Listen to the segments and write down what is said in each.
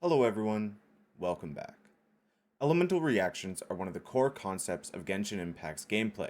Hello everyone, welcome back. Elemental reactions are one of the core concepts of Genshin Impact's gameplay.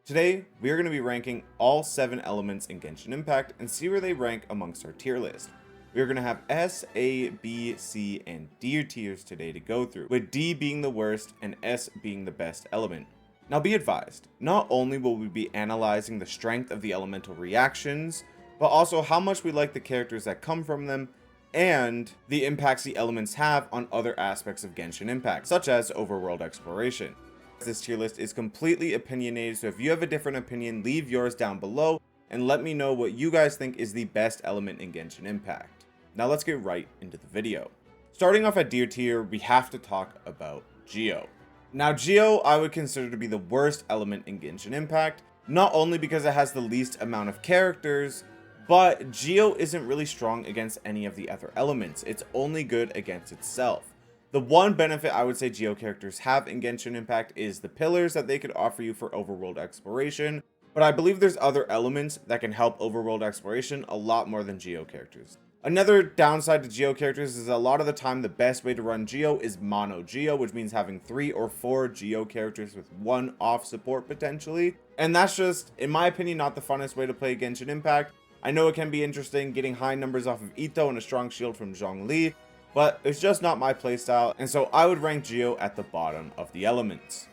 Today, we are going to be ranking all 7 elements in Genshin Impact and see where they rank amongst our tier list. We are going to have S, A, B, C, and D tiers today to go through, with D being the worst and S being the best element. Now be advised, not only will we be analyzing the strength of the elemental reactions, but also how much we like the characters that come from them and the impacts the elements have on other aspects of Genshin Impact, such as overworld exploration. This tier list is completely opinionated, so if you have a different opinion, leave yours down below and let me know what you guys think is the best element in Genshin Impact. Now let's get right into the video. Starting off at D tier, we have to talk about Geo. Now Geo I would consider to be the worst element in Genshin Impact, not only because it has the least amount of characters, but Geo isn't really strong against any of the other elements. It's only good against itself. The one benefit I would say Geo characters have in Genshin Impact is the pillars that they could offer you for overworld exploration, but I believe there's other elements that can help overworld exploration a lot more than Geo characters. Another downside to Geo characters is a lot of the time the best way to run Geo is mono Geo, which means having 3 or 4 Geo characters with 1 off support potentially. And that's just, in my opinion, not the funnest way to play Genshin Impact. I know it can be interesting getting high numbers off of Ito and a strong shield from Zhongli, but it's just not my playstyle, and so I would rank Geo at the bottom of the elements.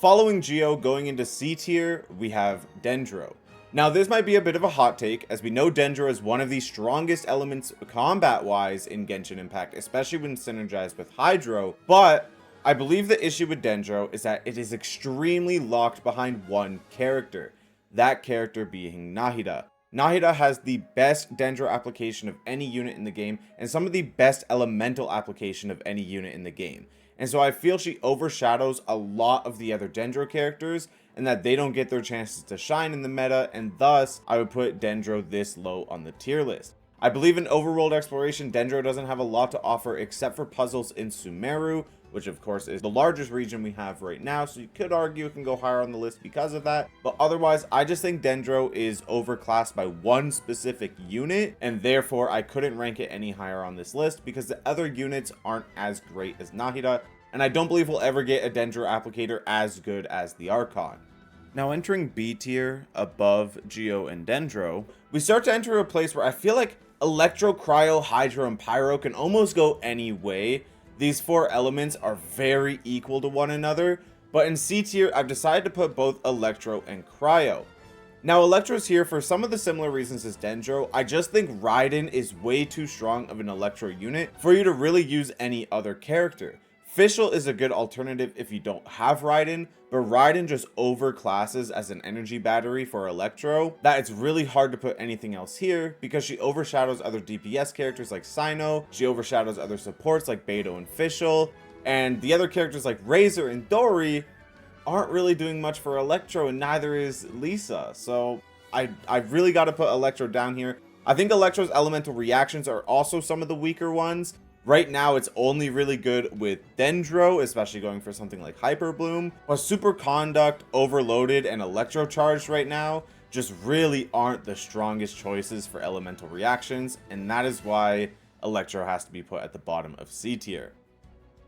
Following Geo, going into C tier, we have Dendro. Now this might be a bit of a hot take, as we know Dendro is one of the strongest elements combat-wise in Genshin Impact, especially when synergized with Hydro, but I believe the issue with Dendro is that it is extremely locked behind one character, that character being Nahida. Nahida has the best Dendro application of any unit in the game, and some of the best elemental application of any unit in the game. And so I feel she overshadows a lot of the other Dendro characters, and that they don't get their chances to shine in the meta, and thus I would put Dendro this low on the tier list. I believe in overworld exploration, Dendro doesn't have a lot to offer except for puzzles in Sumeru, which of course is the largest region we have right now, so you could argue it can go higher on the list because of that. But otherwise, I just think Dendro is overclassed by one specific unit, and therefore I couldn't rank it any higher on this list because the other units aren't as great as Nahida, and I don't believe we'll ever get a Dendro applicator as good as the Archon. Now entering B tier, above Geo and Dendro, we start to enter a place where I feel like Electro, Cryo, Hydro, and Pyro can almost go any way. These 4 elements are very equal to one another, but in C tier, I've decided to put both Electro and Cryo. Now, Electro's here for some of the similar reasons as Dendro. I just think Raiden is way too strong of an Electro unit for you to really use any other character. Fischl is a good alternative if you don't have Raiden, but Raiden just overclasses as an energy battery for Electro that it's really hard to put anything else here because she overshadows other DPS characters like Cyno, she overshadows other supports like Beidou and Fischl, and the other characters like Razor and Dori aren't really doing much for Electro, and neither is Lisa. So I've really got to put Electro down here. I think Electro's elemental reactions are also some of the weaker ones. Right now, it's only really good with Dendro, especially going for something like Hyper Bloom. But Super Conduct, Overloaded, and Electro Charged right now just really aren't the strongest choices for elemental reactions, and that is why Electro has to be put at the bottom of C tier.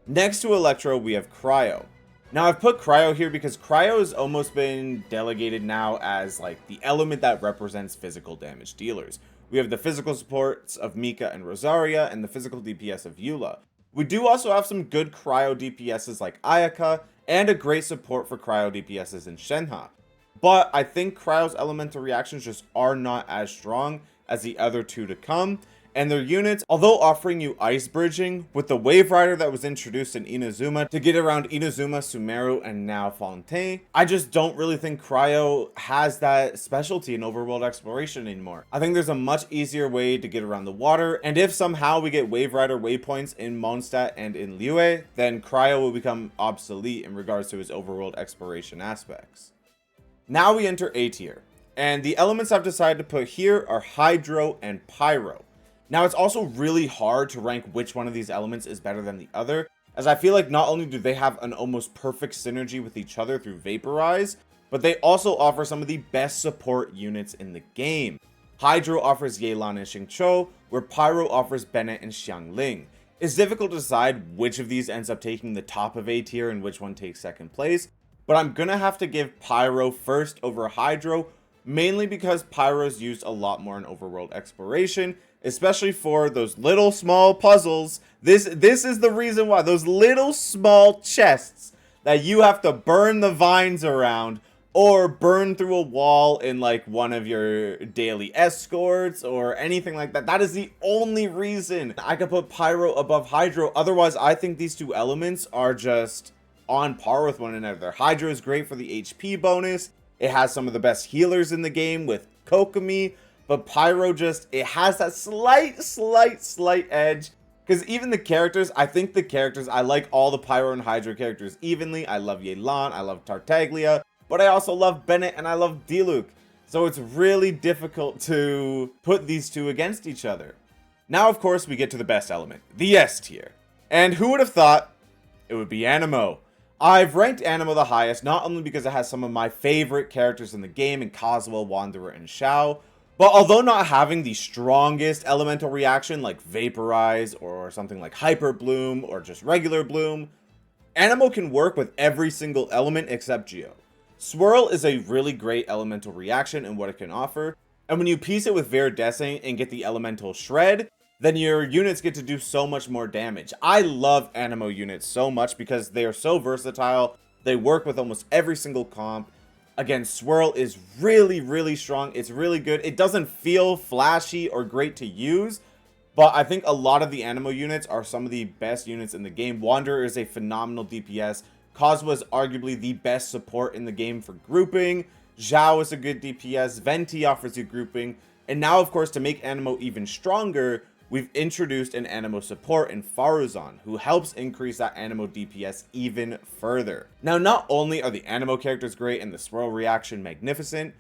Next to Electro, we have Cryo. Now, I've put Cryo here because Cryo has almost been delegated now as like the element that represents physical damage dealers. We have the physical supports of Mika and Rosaria, and the physical DPS of Eula. We do also have some good Cryo DPSs like Ayaka, and a great support for Cryo DPSs in Shenhe. But I think Cryo's elemental reactions just are not as strong as the other 2 to come, and their units, although offering you ice bridging, with the Wave Rider that was introduced in Inazuma to get around Inazuma, Sumeru, and now Fontaine, I just don't really think Cryo has that specialty in overworld exploration anymore. I think there's a much easier way to get around the water, and if somehow we get Wave Rider waypoints in Mondstadt and in Liyue, then Cryo will become obsolete in regards to his overworld exploration aspects. Now we enter A tier, and the elements I've decided to put here are Hydro and Pyro. Now, it's also really hard to rank which one of these elements is better than the other, as I feel like not only do they have an almost perfect synergy with each other through Vaporize, but they also offer some of the best support units in the game. Hydro offers Yelan and Xingqiu, where Pyro offers Bennett and Xiangling. It's difficult to decide which of these ends up taking the top of A tier and which one takes second place, but I'm gonna have to give Pyro first over Hydro, mainly because Pyro's used a lot more in overworld exploration, especially for those little small puzzles. This is the reason why, those little small chests that you have to burn the vines around or burn through a wall in like one of your daily escorts or anything like that. That is the only reason I could put Pyro above Hydro. Otherwise, I think these two elements are just on par with one another. Hydro is great for the HP bonus. It has some of the best healers in the game with Kokomi, but Pyro just, it has that slight edge. Because even the characters, I like all the Pyro and Hydro characters evenly. I love Yelan, I love Tartaglia, but I also love Bennett and I love Diluc. So it's really difficult to put these two against each other. Now, of course, we get to the best element, the S tier. And who would have thought it would be Anemo? I've ranked Anemo the highest, not only because it has some of my favorite characters in the game in Coswell, Wanderer, and Xiao, but although not having the strongest elemental reaction like Vaporize or something like Hyper Bloom or just regular Bloom, Anemo can work with every single element except Geo. Swirl is a really great elemental reaction in what it can offer, and when you piece it with Viridescent and get the elemental Shred, then your units get to do so much more damage. I love Anemo units so much because they are so versatile, they work with almost every single comp. Again, Swirl is really strong, it's really good. It doesn't feel flashy or great to use, but I think a lot of the Anemo units are some of the best units in the game. Wanderer is a phenomenal DPS. Cosmo is arguably the best support in the game for grouping. Xiao is a good DPS. Venti offers you grouping. And now, of course, to make Anemo even stronger, we've introduced an Anemo support in Faruzan, who helps increase that Anemo DPS even further. Now, not only are the Anemo characters great and the Swirl reaction magnificent,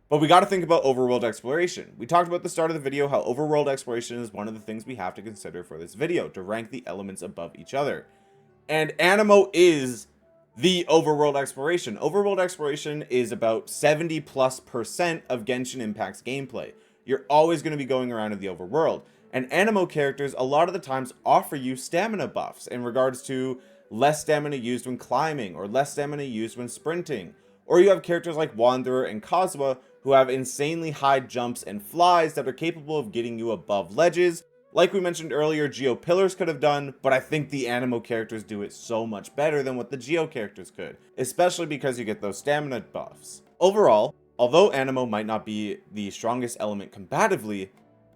but we got to think about overworld exploration. We talked about at the start of the video how overworld exploration is one of the things we have to consider for this video to rank the elements above each other. And Anemo is the overworld exploration. Overworld exploration is about 70+% of Genshin Impact's gameplay. You're always going to be going around in the overworld. And Anemo characters a lot of the times offer you stamina buffs in regards to less stamina used when climbing or less stamina used when sprinting. Or you have characters like Wanderer and Kazuha who have insanely high jumps and flies that are capable of getting you above ledges. Like we mentioned earlier, Geo Pillars could have done, but I think the Anemo characters do it so much better than what the Geo characters could, especially because you get those stamina buffs. Overall, although Anemo might not be the strongest element combatively,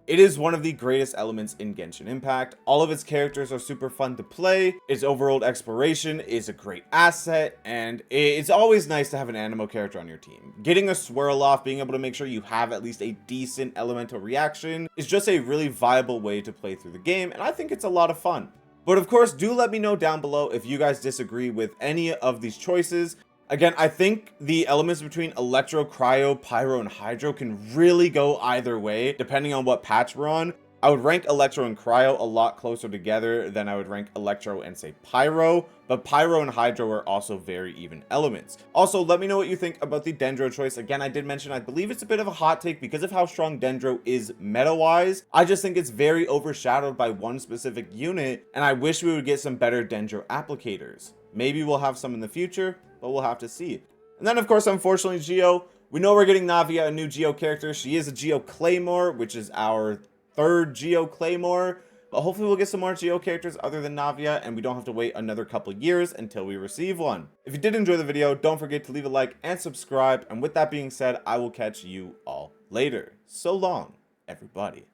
it is one of the greatest elements in Genshin Impact. All of its characters are super fun to play, its overworld exploration is a great asset, and it's always nice to have an Anemo character on your team. Getting a Swirl off, being able to make sure you have at least a decent elemental reaction is just a really viable way to play through the game, and I think it's a lot of fun. But of course, do let me know down below if you guys disagree with any of these choices. Again, I think the elements between Electro, Cryo, Pyro, and Hydro can really go either way, depending on what patch we're on. I would rank Electro and Cryo a lot closer together than I would rank Electro and, say, Pyro, but Pyro and Hydro are also very even elements. Also, let me know what you think about the Dendro choice. Again, I did mention I believe it's a bit of a hot take because of how strong Dendro is meta-wise. I just think it's very overshadowed by one specific unit, and I wish we would get some better Dendro applicators. Maybe we'll have some in the future, but we'll have to see. And then, of course, unfortunately, Geo. We know we're getting Navia, a new Geo character. She is a Geo Claymore, which is our third Geo Claymore. But hopefully we'll get some more Geo characters other than Navia, and we don't have to wait another couple years until we receive one. If you did enjoy the video, don't forget to leave a like and subscribe. And with that being said, I will catch you all later. So long, everybody.